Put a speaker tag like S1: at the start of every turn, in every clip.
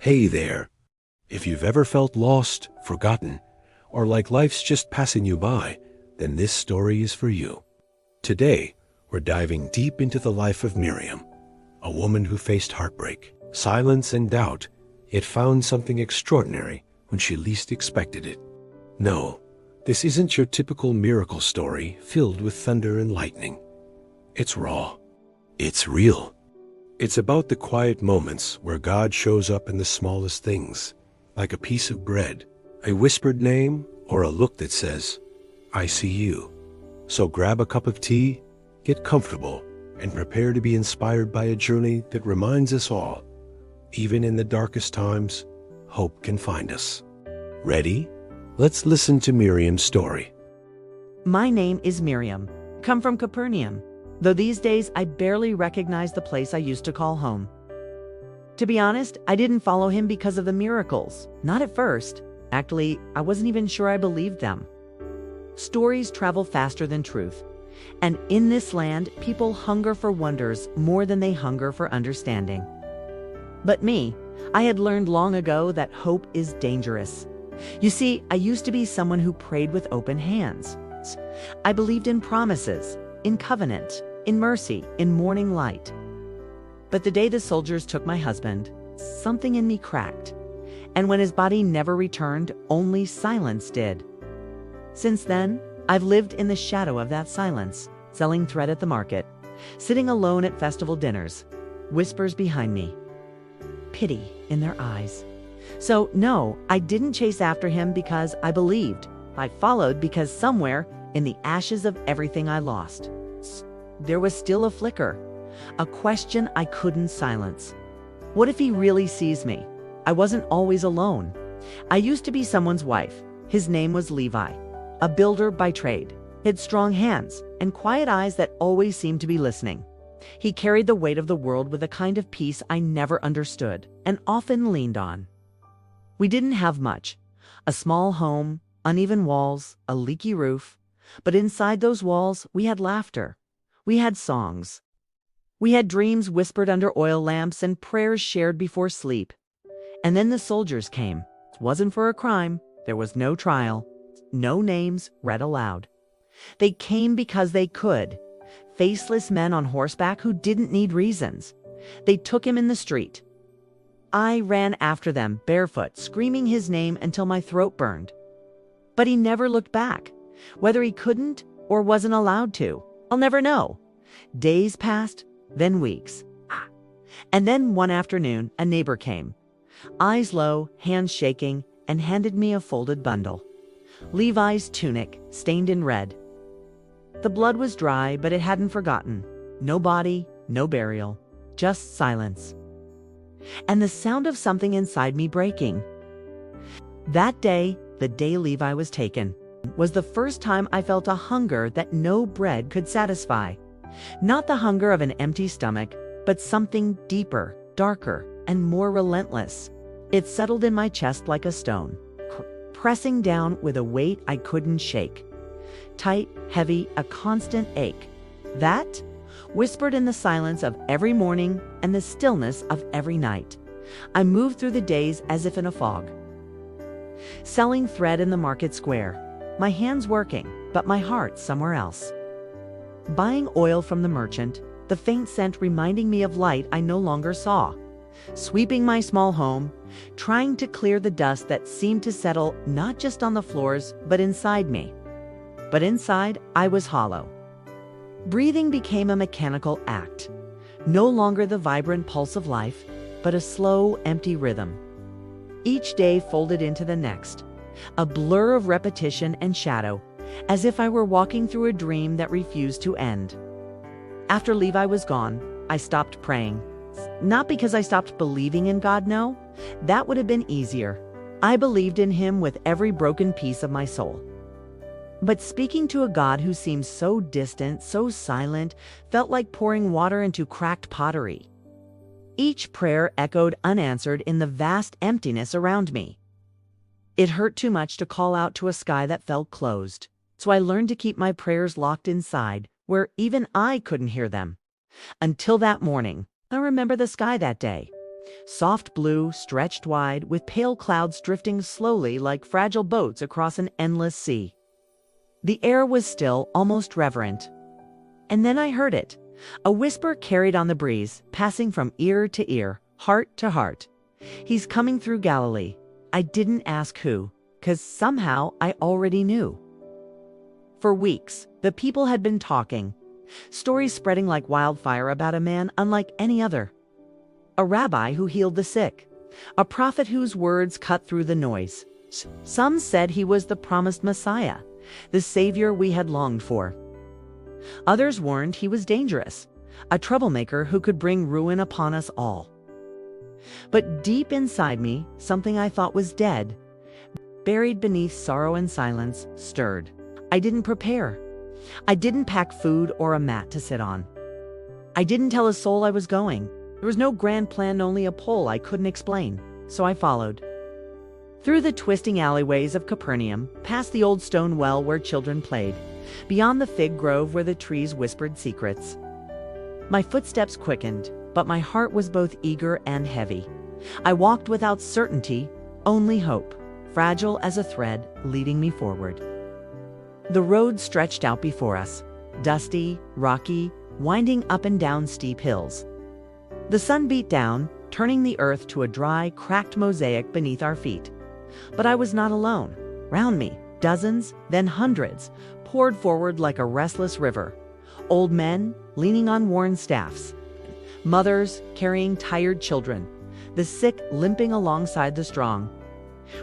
S1: Hey there. If you've ever felt lost, forgotten, or like life's just passing you by, then this story is for you. Today, we're diving deep into the life of Miriam, a woman who faced heartbreak, silence, and doubt, yet found something extraordinary when she least expected it. No, this isn't your typical miracle story filled with thunder and lightning. It's raw. It's real. It's about the quiet moments where God shows up in the smallest things, like a piece of bread, a whispered name, or a look that says, "I see you." So grab a cup of tea, get comfortable, and prepare to be inspired by a journey that reminds us all, even in the darkest times, hope can find us. Ready? Let's listen to Miriam's story.
S2: My name is Miriam, come from Capernaum, though these days I barely recognize the place I used to call home. To be honest, I didn't follow him because of the miracles. Not at first. Actually, I wasn't even sure I believed them. Stories travel faster than truth. And in this land, people hunger for wonders more than they hunger for understanding. But me, I had learned long ago that hope is dangerous. You see, I used to be someone who prayed with open hands. I believed in promises, in covenant, in mercy, in morning light. But the day the soldiers took my husband, something in me cracked. And when his body never returned, only silence did. Since then, I've lived in the shadow of that silence, selling thread at the market, sitting alone at festival dinners, whispers behind me, pity in their eyes. So no, I didn't chase after him because I believed. I followed because somewhere, in the ashes of everything I lost, there was still a flicker, a question I couldn't silence. What if he really sees me? I wasn't always alone. I used to be someone's wife. His name was Levi, a builder by trade. He had strong hands and quiet eyes that always seemed to be listening. He carried the weight of the world with a kind of peace I never understood and often leaned on. We didn't have much. A small home, uneven walls, a leaky roof. But inside those walls, we had laughter. We had songs. We had dreams whispered under oil lamps and prayers shared before sleep. And then the soldiers came. It wasn't for a crime. There was no trial. No names read aloud. They came because they could. Faceless men on horseback who didn't need reasons. They took him in the street. I ran after them, barefoot, screaming his name until my throat burned. But he never looked back. Whether he couldn't or wasn't allowed to, I'll never know. Days passed, then weeks. And then one afternoon, a neighbor came, eyes low, hands shaking, and handed me a folded bundle. Levi's tunic, stained in red. The blood was dry, but it hadn't forgotten. No body, no burial, just silence. And the sound of something inside me breaking. That day, the day Levi was taken, was the first time I felt a hunger that no bread could satisfy. Not the hunger of an empty stomach, but something deeper, darker, and more relentless. It settled in my chest like a stone, pressing down with a weight I couldn't shake. Tight, heavy, a constant ache. That, whispered in the silence of every morning and the stillness of every night. I moved through the days as if in a fog. Selling thread in the market square, my hands working, but my heart somewhere else. Buying oil from the merchant, the faint scent reminding me of light I no longer saw. Sweeping my small home, trying to clear the dust that seemed to settle not just on the floors, but inside me. But inside, I was hollow. Breathing became a mechanical act, no longer the vibrant pulse of life, but a slow, empty rhythm. Each day folded into the next, a blur of repetition and shadow, as if I were walking through a dream that refused to end. After Levi was gone, I stopped praying. Not because I stopped believing in God, no. That would have been easier. I believed in him with every broken piece of my soul. But speaking to a God who seemed so distant, so silent, felt like pouring water into cracked pottery. Each prayer echoed unanswered in the vast emptiness around me. It hurt too much to call out to a sky that felt closed, so I learned to keep my prayers locked inside, where even I couldn't hear them. Until that morning, I remember the sky that day, Soft blue, stretched wide, with pale clouds drifting slowly like fragile boats across an endless sea. The air was still, almost reverent. And then I heard it, a whisper carried on the breeze, passing from ear to ear, heart to heart. He's coming through Galilee. I didn't ask who, 'cause somehow I already knew. For weeks, the people had been talking, stories spreading like wildfire about a man unlike any other. A rabbi who healed the sick, a prophet whose words cut through the noise. Some said he was the promised Messiah, the savior we had longed for. Others warned he was dangerous, a troublemaker who could bring ruin upon us all. But deep inside me, something I thought was dead, buried beneath sorrow and silence, stirred. I didn't prepare. I didn't pack food or a mat to sit on. I didn't tell a soul I was going. There was no grand plan, only a pull I couldn't explain, so I followed. Through the twisting alleyways of Capernaum, past the old stone well where children played, beyond the fig grove where the trees whispered secrets. My footsteps quickened, but my heart was both eager and heavy. I walked without certainty, only hope, fragile as a thread, leading me forward. The road stretched out before us, dusty, rocky, winding up and down steep hills. The sun beat down, turning the earth to a dry, cracked mosaic beneath our feet. But I was not alone. Round me, dozens, then hundreds, poured forward like a restless river. Old men, leaning on worn staffs. Mothers, carrying tired children. The sick, limping alongside the strong.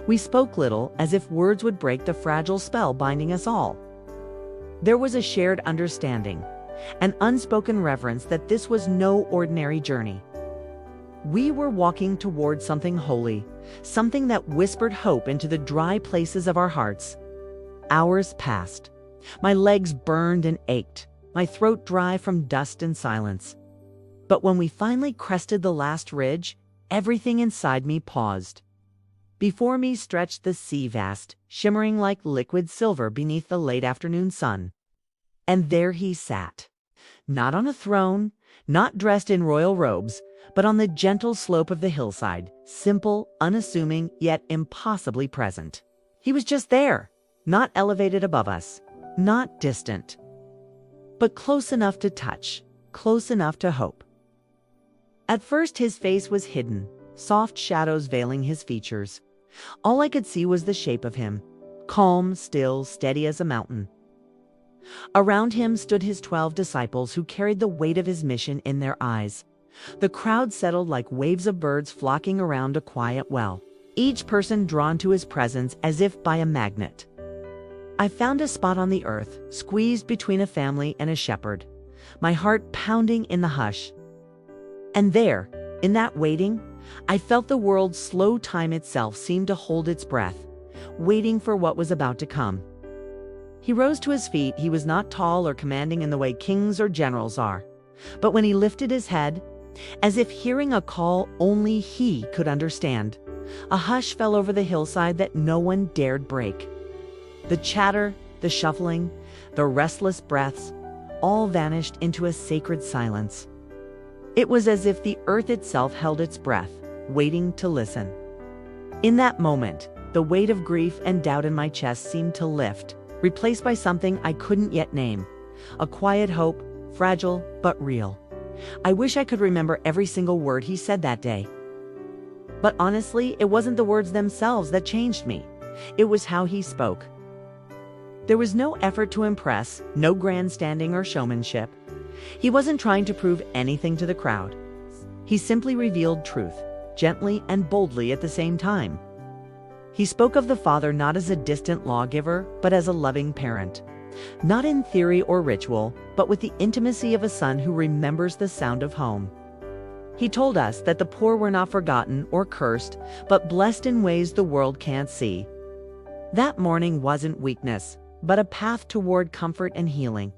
S2: We spoke little, as if words would break the fragile spell binding us all. There was a shared understanding, an unspoken reverence that this was no ordinary journey. We were walking toward something holy, something that whispered hope into the dry places of our hearts. Hours passed. My legs burned and ached, my throat dry from dust and silence. But when we finally crested the last ridge, everything inside me paused. Before me stretched the sea vast, shimmering like liquid silver beneath the late afternoon sun. And there he sat, not on a throne, not dressed in royal robes, but on the gentle slope of the hillside, simple, unassuming, yet impossibly present. He was just there, not elevated above us, not distant, but close enough to touch, close enough to hope. At first his face was hidden, soft shadows veiling his features. All I could see was the shape of him, calm, still, steady as a mountain. Around him stood his 12 disciples who carried the weight of his mission in their eyes. The crowd settled like waves of birds flocking around a quiet well, each person drawn to his presence as if by a magnet. I found a spot on the earth, squeezed between a family and a shepherd, my heart pounding in the hush. And there, in that waiting, I felt the world's slow time itself seem to hold its breath, waiting for what was about to come. He rose to his feet. He was not tall or commanding in the way kings or generals are. But when he lifted his head, as if hearing a call only he could understand, a hush fell over the hillside that no one dared break. The chatter, the shuffling, the restless breaths, all vanished into a sacred silence. It was as if the earth itself held its breath, waiting to listen. In that moment, the weight of grief and doubt in my chest seemed to lift, replaced by something I couldn't yet name, a quiet hope, fragile but real. I wish I could remember every single word he said that day. But honestly, it wasn't the words themselves that changed me. It was how he spoke. There was no effort to impress, no grandstanding or showmanship. He wasn't trying to prove anything to the crowd. He simply revealed truth, gently and boldly at the same time. He spoke of the Father not as a distant lawgiver, but as a loving parent. Not in theory or ritual, but with the intimacy of a son who remembers the sound of home. He told us that the poor were not forgotten or cursed, but blessed in ways the world can't see. That morning wasn't weakness, but a path toward comfort and healing.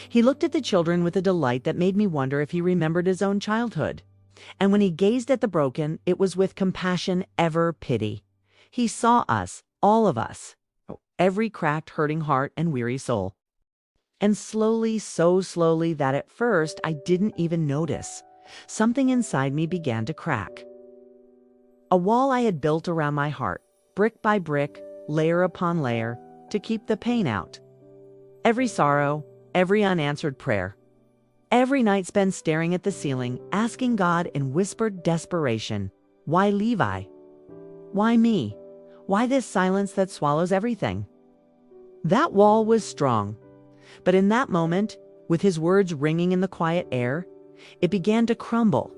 S2: He looked at the children with a delight that made me wonder if he remembered his own childhood. And when he gazed at the broken, it was with compassion, ever pity. He saw us, all of us, every cracked, hurting heart and weary soul. And slowly, so slowly that at first I didn't even notice, something inside me began to crack. A wall I had built around my heart, brick by brick, layer upon layer, to keep the pain out. Every sorrow, every unanswered prayer, every night spent staring at the ceiling, asking God in whispered desperation, "Why Levi? Why me? Why this silence that swallows everything?" That wall was strong, but in that moment, with his words ringing in the quiet air, it began to crumble.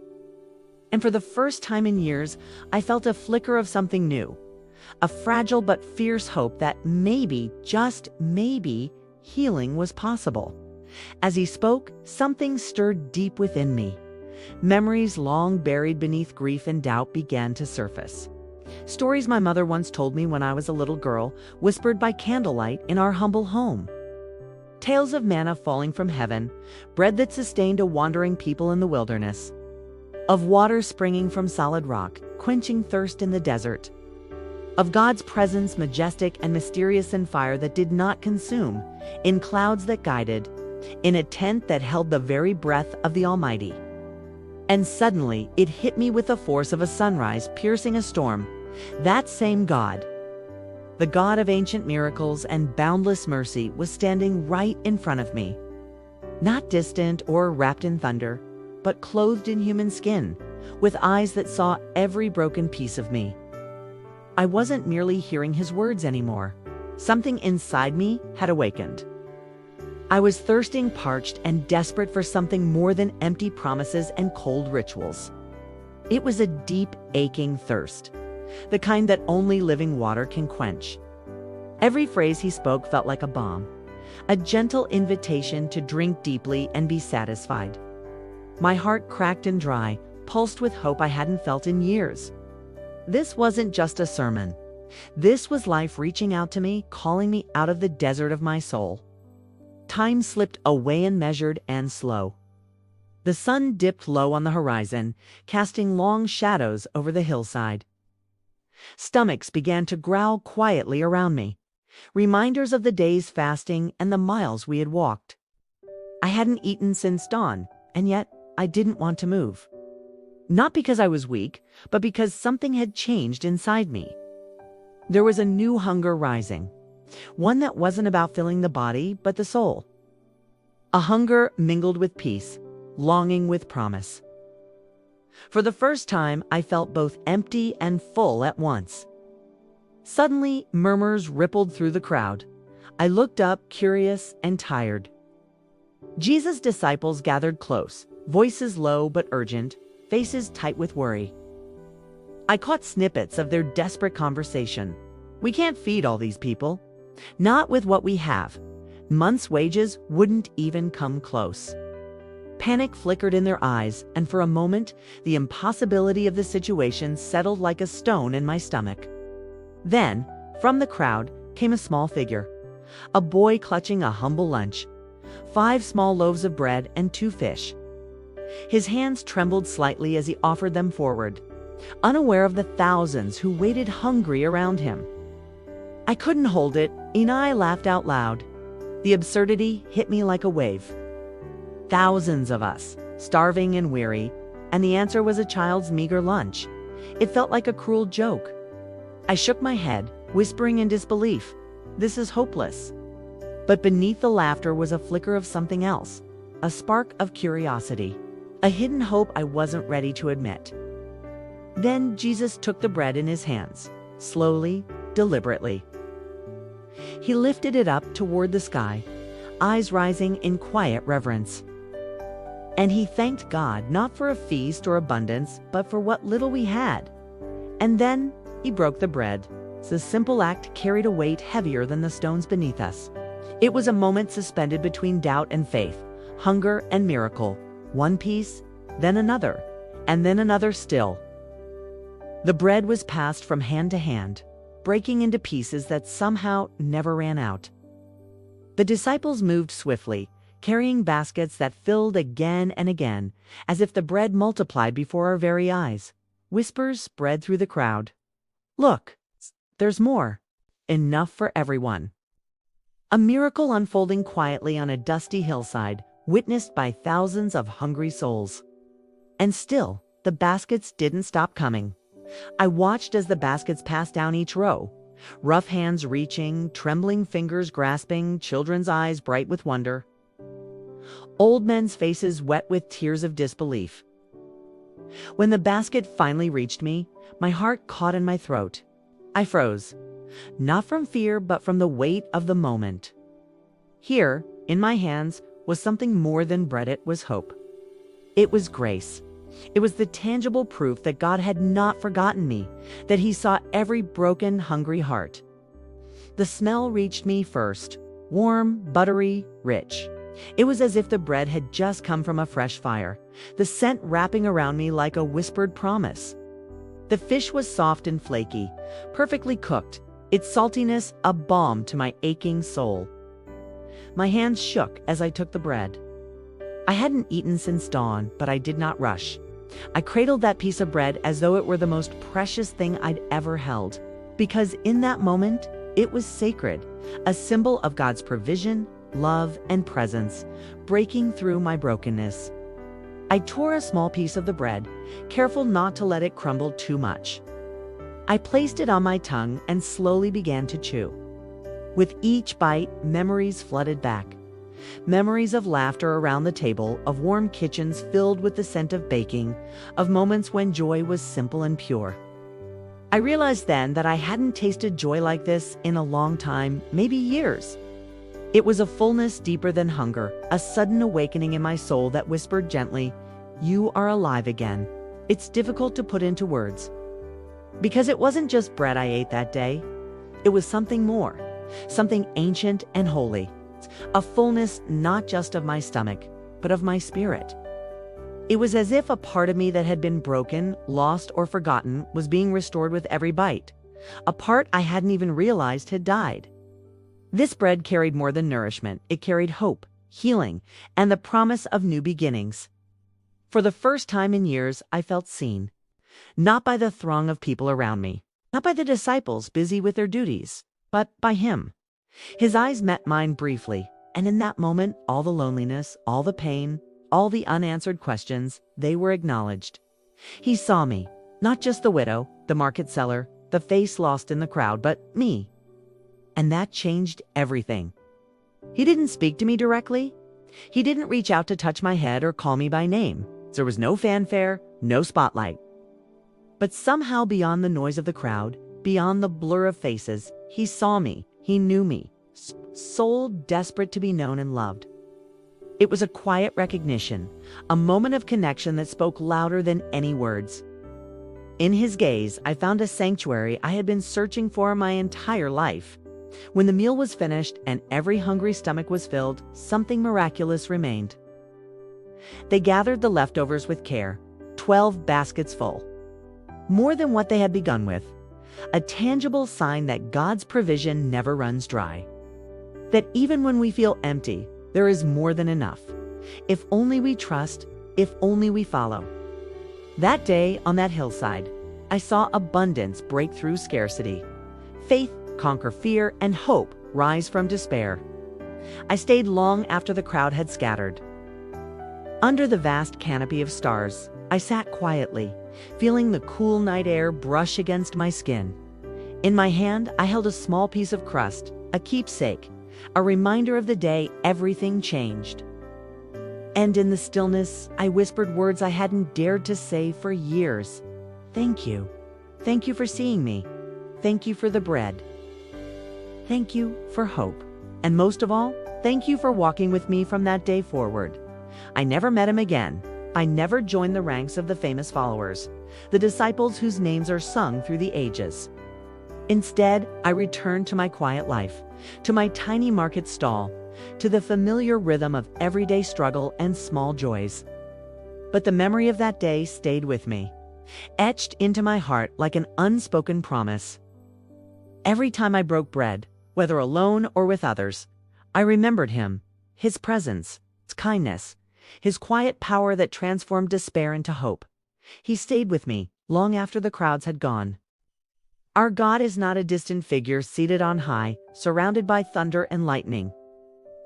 S2: And for the first time in years, I felt a flicker of something new, a fragile but fierce hope that maybe, just maybe, healing was possible. As he spoke, something stirred deep within me. Memories long buried beneath grief and doubt began to surface. Stories my mother once told me when I was a little girl, whispered by candlelight in our humble home. Tales of manna falling from heaven, bread that sustained a wandering people in the wilderness. Of water springing from solid rock, quenching thirst in the desert. Of God's presence majestic and mysterious in fire that did not consume, in clouds that guided, in a tent that held the very breath of the Almighty. And suddenly, it hit me with the force of a sunrise piercing a storm. That same God, the God of ancient miracles and boundless mercy, was standing right in front of me. Not distant or wrapped in thunder, but clothed in human skin, with eyes that saw every broken piece of me. I wasn't merely hearing his words anymore. Something inside me had awakened. I was thirsting, parched, and desperate for something more than empty promises and cold rituals. It was a deep, aching thirst, the kind that only living water can quench. Every phrase he spoke felt like a balm, a gentle invitation to drink deeply and be satisfied. My heart cracked and dry, pulsed with hope I hadn't felt in years. This wasn't just a sermon. This was life reaching out to me, calling me out of the desert of my soul. Time slipped away unmeasured and slow. The sun dipped low on the horizon, casting long shadows over the hillside. Stomachs began to growl quietly around me, reminders of the day's fasting and the miles we had walked. I hadn't eaten since dawn, and yet I didn't want to move. Not because I was weak, but because something had changed inside me. There was a new hunger rising, one that wasn't about filling the body, but the soul. A hunger mingled with peace, longing with promise. For the first time, I felt both empty and full at once. Suddenly, murmurs rippled through the crowd. I looked up, curious and tired. Jesus' disciples gathered close, voices low but urgent, faces tight with worry. I caught snippets of their desperate conversation. "We can't feed all these people. Not with what we have. Month's wages wouldn't even come close." Panic flickered in their eyes, and for a moment, the impossibility of the situation settled like a stone in my stomach. Then, from the crowd, came a small figure. A boy clutching a humble lunch. 5 small loaves of bread and 2 fish. His hands trembled slightly as he offered them forward, unaware of the thousands who waited hungry around him. I couldn't hold it, and I laughed out loud. The absurdity hit me like a wave. Thousands of us, starving and weary, and the answer was a child's meager lunch. It felt like a cruel joke. I shook my head, whispering in disbelief, "This is hopeless." But beneath the laughter was a flicker of something else, a spark of curiosity, a hidden hope I wasn't ready to admit. Then Jesus took the bread in his hands, slowly, deliberately. He lifted it up toward the sky, eyes rising in quiet reverence. And he thanked God not for a feast or abundance, but for what little we had. And then he broke the bread. The simple act carried a weight heavier than the stones beneath us. It was a moment suspended between doubt and faith, hunger and miracle. One piece, then another, and then another still. The bread was passed from hand to hand, breaking into pieces that somehow never ran out. The disciples moved swiftly, carrying baskets that filled again and again, as if the bread multiplied before our very eyes. Whispers spread through the crowd. "Look, there's more. Enough for everyone." A miracle unfolding quietly on a dusty hillside, witnessed by thousands of hungry souls. And still, the baskets didn't stop coming. I watched as the baskets passed down each row, rough hands reaching, trembling fingers grasping, children's eyes bright with wonder, old men's faces wet with tears of disbelief. When the basket finally reached me, my heart caught in my throat. I froze, not from fear, but from the weight of the moment. Here, in my hands, was something more than bread. It was hope. It was grace. It was the tangible proof that God had not forgotten me, that He saw every broken, hungry heart. The smell reached me first, warm, buttery, rich. It was as if the bread had just come from a fresh fire, the scent wrapping around me like a whispered promise. The fish was soft and flaky, perfectly cooked, its saltiness a balm to my aching soul. My hands shook as I took the bread. I hadn't eaten since dawn, but I did not rush. I cradled that piece of bread as though it were the most precious thing I'd ever held, because in that moment, it was sacred, a symbol of God's provision, love, and presence, breaking through my brokenness. I tore a small piece of the bread, careful not to let it crumble too much. I placed it on my tongue and slowly began to chew. With each bite, memories flooded back. Memories of laughter around the table, of warm kitchens filled with the scent of baking, of moments when joy was simple and pure. I realized then that I hadn't tasted joy like this in a long time, maybe years. It was a fullness deeper than hunger, a sudden awakening in my soul that whispered gently, "You are alive again." It's difficult to put into words. Because it wasn't just bread I ate that day. It was something more, something ancient and holy. A fullness not just of my stomach, but of my spirit. It was as if a part of me that had been broken, lost, or forgotten was being restored with every bite. A part I hadn't even realized had died. This bread carried more than nourishment. It carried hope, healing, and the promise of new beginnings. For the first time in years, I felt seen. Not by the throng of people around me, not by the disciples busy with their duties, but by Him. His eyes met mine briefly, and in that moment, all the loneliness, all the pain, all the unanswered questions, they were acknowledged. He saw me, not just the widow, the market seller, the face lost in the crowd, but me. And that changed everything. He didn't speak to me directly. He didn't reach out to touch my head or call me by name. There was no fanfare, no spotlight. But somehow beyond the noise of the crowd, beyond the blur of faces, He saw me. He knew me, soul desperate to be known and loved. It was a quiet recognition, a moment of connection that spoke louder than any words. In His gaze, I found a sanctuary I had been searching for my entire life. When the meal was finished and every hungry stomach was filled, something miraculous remained. They gathered the leftovers with care, 12 baskets full. More than what they had begun with. A tangible sign that God's provision never runs dry. That even when we feel empty, there is more than enough. If only we trust, if only we follow. That day on that hillside, I saw abundance break through scarcity. Faith conquer fear and hope rise from despair. I stayed long after the crowd had scattered. Under the vast canopy of stars, I sat quietly, feeling the cool night air brush against my skin. In my hand, I held a small piece of crust, a keepsake, a reminder of the day everything changed. And in the stillness, I whispered words I hadn't dared to say for years. Thank you. Thank you for seeing me. Thank you for the bread. Thank you for hope. And most of all, thank you for walking with me from that day forward. I never met Him again. I never joined the ranks of the famous followers, the disciples whose names are sung through the ages. Instead, I returned to my quiet life, to my tiny market stall, to the familiar rhythm of everyday struggle and small joys. But the memory of that day stayed with me, etched into my heart like an unspoken promise. Every time I broke bread, whether alone or with others, I remembered Him, His presence, His kindness, His quiet power that transformed despair into hope. He stayed with me long after the crowds had gone. Our God is not a distant figure seated on high, surrounded by thunder and lightning.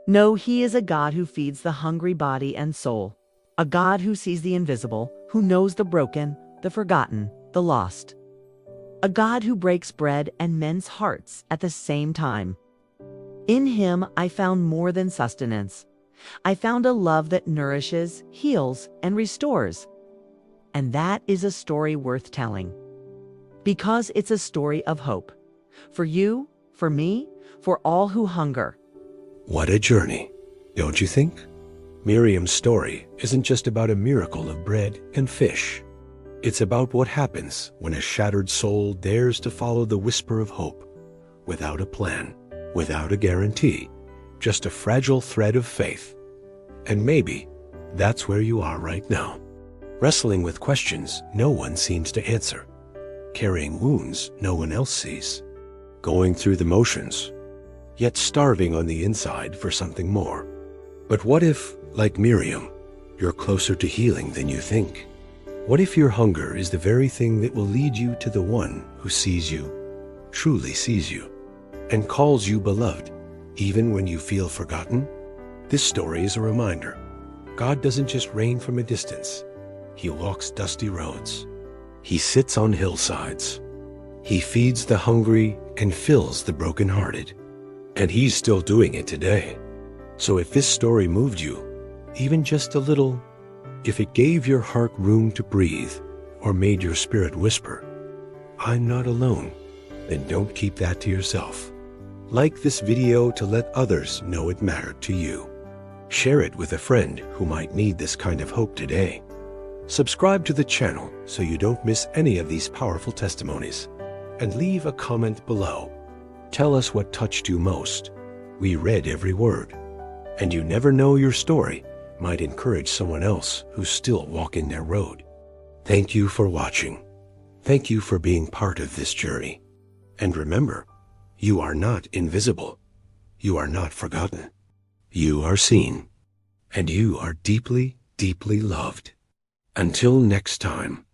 S2: No, He is a God who feeds the hungry body and soul. A God who sees the invisible, who knows the broken, the forgotten, the lost. A God who breaks bread and mends hearts at the same time. In him I found more than sustenance. I found a love that nourishes, heals, and restores. And that is a story worth telling. Because it's a story of hope. For you, for me, for all who hunger.
S1: What a journey, don't you think? Miriam's story isn't just about a miracle of bread and fish. It's about what happens when a shattered soul dares to follow the whisper of hope, without a plan, without a guarantee, just a fragile thread of faith. And maybe that's where you are right now, wrestling with questions no one seems to answer, carrying wounds no one else sees, going through the motions, yet starving on the inside for something more. But what if, like Miriam, you're closer to healing than you think? What if your hunger is the very thing that will lead you to the one who sees you, truly sees you, and calls you beloved, even when you feel forgotten? This story is a reminder. God doesn't just reign from a distance. He walks dusty roads. He sits on hillsides. He feeds the hungry and fills the brokenhearted. And he's still doing it today. So if this story moved you, even just a little, if it gave your heart room to breathe or made your spirit whisper, "I'm not alone," then don't keep that to yourself. Like this video to let others know it mattered to you. Share it with a friend who might need this kind of hope today. Subscribe to the channel so you don't miss any of these powerful testimonies. And leave a comment below. Tell us what touched you most. We read every word. And you never know, your story might encourage someone else who's still walking their road. Thank you for watching. Thank you for being part of this journey. And remember, you are not invisible. You are not forgotten. You are seen. And you are deeply, deeply loved. Until next time.